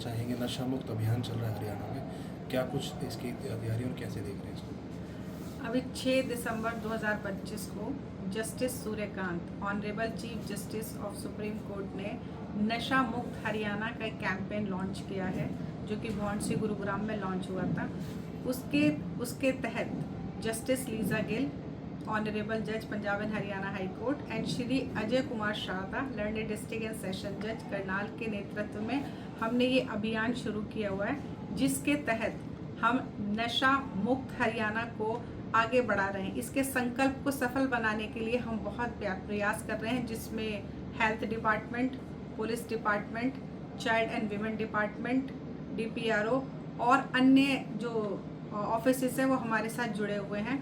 चाहेंगे, नशा मुक्त अभियान चल रहा है हरियाणा में, क्या कुछ इसकी तैयारी और कैसे देख रहे हैं इसको? अभी 6 दिसंबर 2025 को justice Suryakant, honourable chief justice of supreme court ने नशा मुक्त हरियाणा का एक कैंपेन लॉन्च किया है, जो कि भौंडसी गुरुग्राम में लॉन्च हुआ था। उसके तहत जस्टिस लीजा गिल, ऑनरेबल जज Punjab and Haryana high court, and Shri Ajay Kumar Sharda, learned district and session जज करनाल के नेतृत्व में हमने ये अभियान शुरू किया हुआ है, जिसके तहत हम नशा मुक्त हरियाणा को आगे बढ़ा रहे हैं। इसके संकल्प को सफल बनाने के लिए हम बहुत प्रयास कर रहे हैं, जिसमें health department, police department, child and women department, DPRO और अन्य जो ऑफिसेस हैं वो हमारे साथ जुड़े हुए हैं,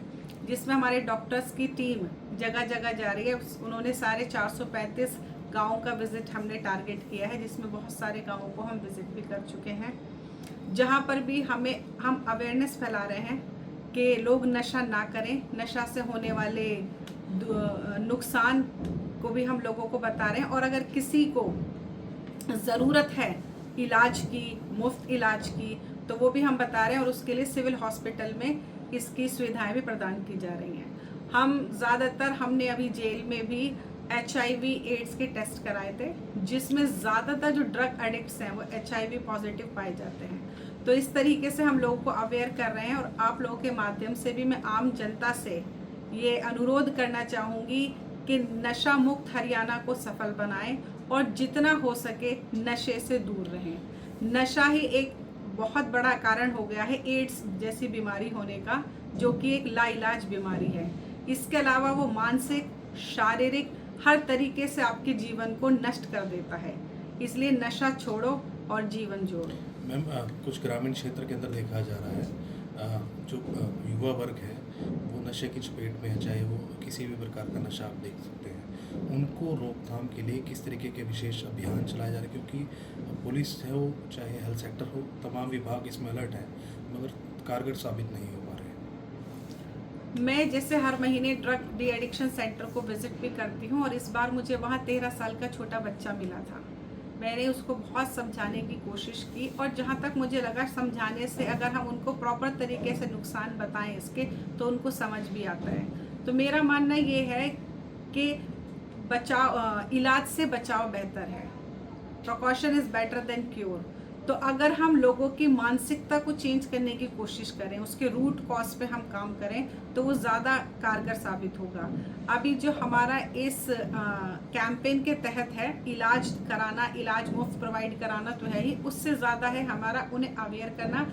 जिसमें हमारे डॉक्टर्स की टीम जगह जगह जा रही है। उन्होंने सारे 435 गाँव का विजिट हमने टारगेट किया है, जिसमें बहुत सारे गाँवों को हम विजिट भी कर चुके हैं। जहाँ पर भी हम अवेयरनेस फैला रहे हैं कि लोग नशा ना करें, नशा से होने वाले नुकसान को भी हम लोगों को बता रहे हैं, और अगर किसी को ज़रूरत है इलाज की, मुफ्त इलाज की, तो वो भी हम बता रहे हैं, और उसके लिए सिविल हॉस्पिटल में इसकी सुविधाएं भी प्रदान की जा रही हैं। हमने अभी जेल में भी HIV एड्स के टेस्ट कराए थे, जिसमें ज़्यादातर जो ड्रग एडिक्ट्स हैं वो HIV पॉजिटिव पाए जाते हैं। तो इस तरीके से हम लोगों को अवेयर कर रहे हैं, और आप लोगों के माध्यम से भी मैं आम जनता से ये अनुरोध करना चाहूँगी कि नशा मुक्त हरियाणा को सफल बनाएं और जितना हो सके नशे से दूर रहें। नशा ही एक बहुत बड़ा कारण हो गया है एड्स जैसी बीमारी होने का, जो कि एक लाइलाज बीमारी है। इसके अलावा वो मानसिक, शारीरिक हर तरीके से आपके जीवन को नष्ट कर देता है। इसलिए नशा छोड़ो और जीवन जोड़ो। मैम, कुछ ग्रामीण क्षेत्र के अंदर देखा जा रहा है जो युवा वर्ग है वो नशे की चपेट में है, चाहे वो किसी भी प्रकार का नशा आप देख सकते हैं। उनको रोकथाम के लिए किस तरीके के विशेष अभियान चलाए जा रहे हैं? क्योंकि पुलिस है वो, चाहे हेल्थ सेक्टर हो, तमाम विभाग इसमें अलर्ट है, मगर कारगर साबित नहीं हो पा रहे। मैं जैसे हर महीने ड्रग डी एडिक्शन सेंटर को विजिट भी करती हूँ, और इस बार मुझे वहाँ 13 साल का छोटा बच्चा मिला था। मैंने उसको बहुत समझाने की कोशिश की, और जहाँ तक मुझे लगा समझाने से अगर हम उनको प्रॉपर तरीके से नुकसान बताएं इसके, तो उनको समझ भी आता है। तो मेरा मानना ये है कि इलाज से बचाव बेहतर है, precaution is better than cure. तो अगर हम लोगों की मानसिकता को चेंज करने की कोशिश करें, उसके रूट कॉज पे हम काम करें, तो वो ज़्यादा कारगर साबित होगा। अभी जो हमारा इस कैंपेन के तहत है इलाज कराना, इलाज मुफ्त प्रोवाइड कराना तो है ही, उससे ज़्यादा है हमारा उन्हें अवेयर करना,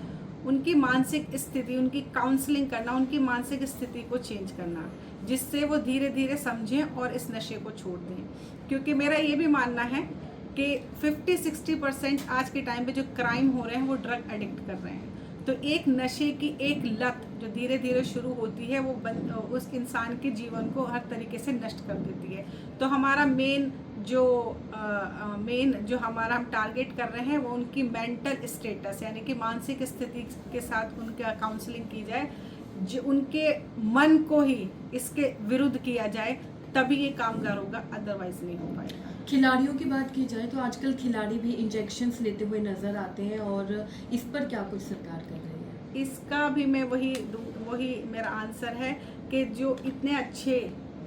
उनकी मानसिक स्थिति, उनकी काउंसलिंग करना, उनकी मानसिक स्थिति को चेंज करना, जिससे वो धीरे धीरे समझें और इस नशे को छोड़ दें। क्योंकि मेरा ये भी मानना है कि 50-60% आज के टाइम पे जो क्राइम हो रहे हैं वो ड्रग एडिक्ट कर रहे हैं। तो एक नशे की एक लत जो धीरे धीरे शुरू होती है, वो उस इंसान के जीवन को हर तरीके से नष्ट कर देती है। तो हमारा मेन जो हमारा हम टारगेट कर रहे हैं वो उनकी मेंटल स्टेटस, यानी कि मानसिक स्थिति के साथ उनका काउंसलिंग की जाए, जो उनके मन को ही इसके विरुद्ध किया जाए, तभी ये कामगार होगा, अदरवाइज नहीं हो पाएगा। खिलाड़ियों की बात की जाए तो आजकल खिलाड़ी भी इंजेक्शन्स लेते हुए नज़र आते हैं, और इस पर क्या कुछ सरकार कर रही है? इसका भी मैं वही मेरा आंसर है कि जो इतने अच्छे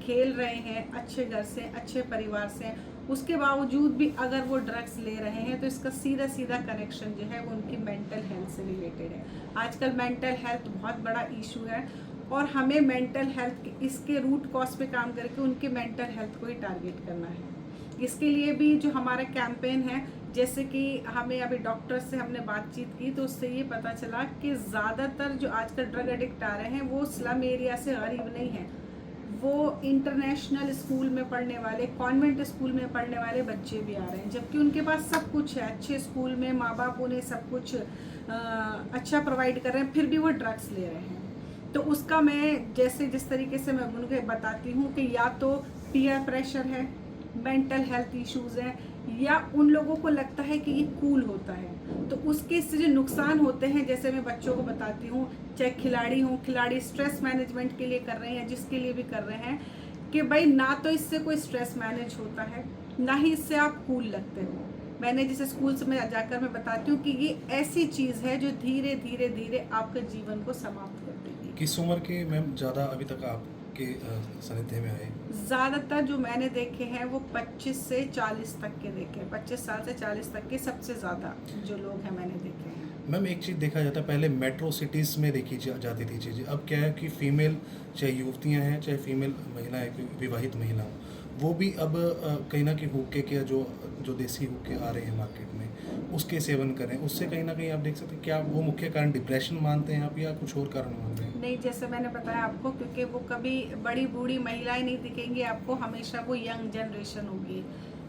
खेल रहे हैं, अच्छे घर से, अच्छे परिवार से, उसके बावजूद भी अगर वो ड्रग्स ले रहे हैं, तो इसका सीधा सीधा कनेक्शन जो है वो उनकी मेंटल हेल्थ से रिलेटेड है। आजकल मेंटल हेल्थ बहुत बड़ा इशू है, और हमें मेंटल हेल्थ इसके रूट कॉज पे काम करके उनके मेंटल हेल्थ को ही टारगेट करना है। इसके लिए भी जो हमारा कैंपेन है, जैसे कि हमें अभी डॉक्टर से हमने बातचीत की, तो उससे ये पता चला कि ज़्यादातर जो आजकल ड्रग एडिक्ट आ रहे हैं वो स्लम एरिया से गरीब नहीं हैं, वो इंटरनेशनल स्कूल में पढ़ने वाले, कॉन्वेंट स्कूल में पढ़ने वाले बच्चे भी आ रहे हैं, जबकि उनके पास सब कुछ है, अच्छे स्कूल में माँ बाप उन्हें सब कुछ अच्छा प्रोवाइड कर रहे हैं, फिर भी वो ड्रग्स ले रहे हैं। तो उसका मैं जिस तरीके से मैं उनको बताती हूँ कि या तो पीयर प्रेशर है, मेंटल हेल्थ इश्यूज़ हैं, या उन लोगों को लगता है कि ये कूल होता है, तो उसके इससे जो नुकसान होते हैं, जैसे मैं बच्चों को बताती हूँ, चाहे खिलाड़ी हों, खिलाड़ी स्ट्रेस मैनेजमेंट के लिए कर रहे हैं, जिसके लिए भी कर रहे हैं, कि भाई ना तो इससे कोई स्ट्रेस मैनेज होता है, ना ही इससे आप कूल लगते हो। मैंने जैसे स्कूल्स में जाकर मैं बताती हूँ कि ये ऐसी चीज़ है जो धीरे धीरे धीरे आपके जीवन को समाप्त कर देगी। किस उम्र के मैम ज़्यादा अभी तक आपके सानिध्य में आए? ज़्यादातर जो मैंने देखे हैं वो 25 से 40 तक के देखे हैं, 25 साल से 40 तक के सबसे ज़्यादा जो लोग हैं मैंने देखे हैं। मैम एक चीज़ देखा जाता है, पहले मेट्रो सिटीज़ में देखी जाती थी चीज़ें, अब क्या है कि फ़ीमेल चाहे युवतियाँ हैं चाहे फीमेल महिलाएं, विवाहित महिला हों, वो भी अब कहीं ना कहीं हुक्के के जो जो देसी हुक्के आ रहे हैं मार्केट में उसके सेवन करें, उससे कहीं ना कहीं आप देख सकते हैं क्या वो मुख्य कारण डिप्रेशन मानते हैं आप या कुछ और कारण मान रहे हैं? नहीं, जैसे मैंने बताया आपको, क्योंकि वो कभी बड़ी बूढ़ी महिलाएं नहीं दिखेंगी आपको, हमेशा वो यंग जनरेशन होगी।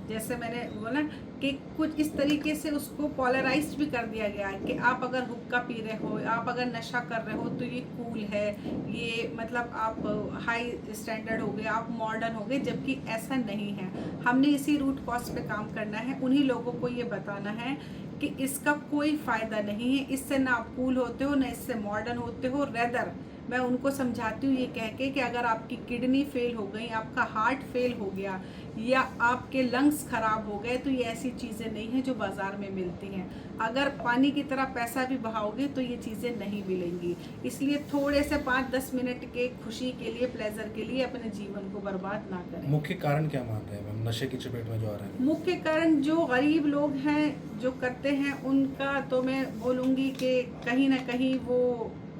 जैसे मैंने बोला कि कुछ इस तरीके से उसको पोलराइज्ड भी कर दिया गया है कि आप अगर हुक्का पी रहे हो, आप अगर नशा कर रहे हो तो ये कूल है, ये मतलब आप हाई स्टैंडर्ड हो गए, आप मॉडर्न हो गए, जबकि ऐसा नहीं है। हमने इसी रूट कॉज पे काम करना है, उन्हीं लोगों को ये बताना है कि इसका कोई फ़ायदा नहीं है, इससे ना आप कूल होते हो ना इससे मॉडर्न होते हो। रेदर मैं उनको समझाती हूँ ये कह के कि अगर आपकी किडनी फेल हो गई, आपका हार्ट फेल हो गया या आपके लंग्स खराब हो गए तो ये ऐसी चीज़ें नहीं हैं जो बाज़ार में मिलती हैं। अगर पानी की तरह पैसा भी बहाओगे तो ये चीज़ें नहीं मिलेंगी। इसलिए थोड़े से 5-10 मिनट के खुशी के लिए, प्लेजर के लिए अपने जीवन को बर्बाद ना करें। मुख्य कारण क्या मान रहे हैं मैम नशे की चपेट में जो आ रहे हैं? मुख्य कारण जो गरीब लोग हैं जो करते हैं उनका तो मैं बोलूँगी कि कहीं ना कहीं वो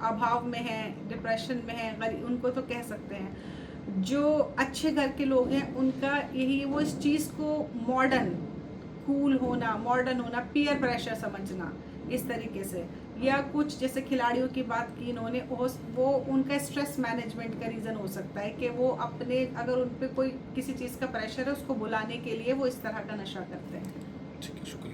अभाव में है, डिप्रेशन में है, उनको तो कह सकते हैं। जो अच्छे घर के लोग हैं उनका यही, वो इस चीज़ को मॉडर्न कूल होना, मॉडर्न होना, पीयर प्रेशर समझना इस तरीके से, या कुछ जैसे खिलाड़ियों की बात की इन्होंने, वो उनका स्ट्रेस मैनेजमेंट का रीज़न हो सकता है कि वो अपने, अगर उन पर कोई किसी चीज़ का प्रेशर है उसको बुलाने के लिए वो इस तरह का नशा करते हैं। ठीक है, शुक्रिया।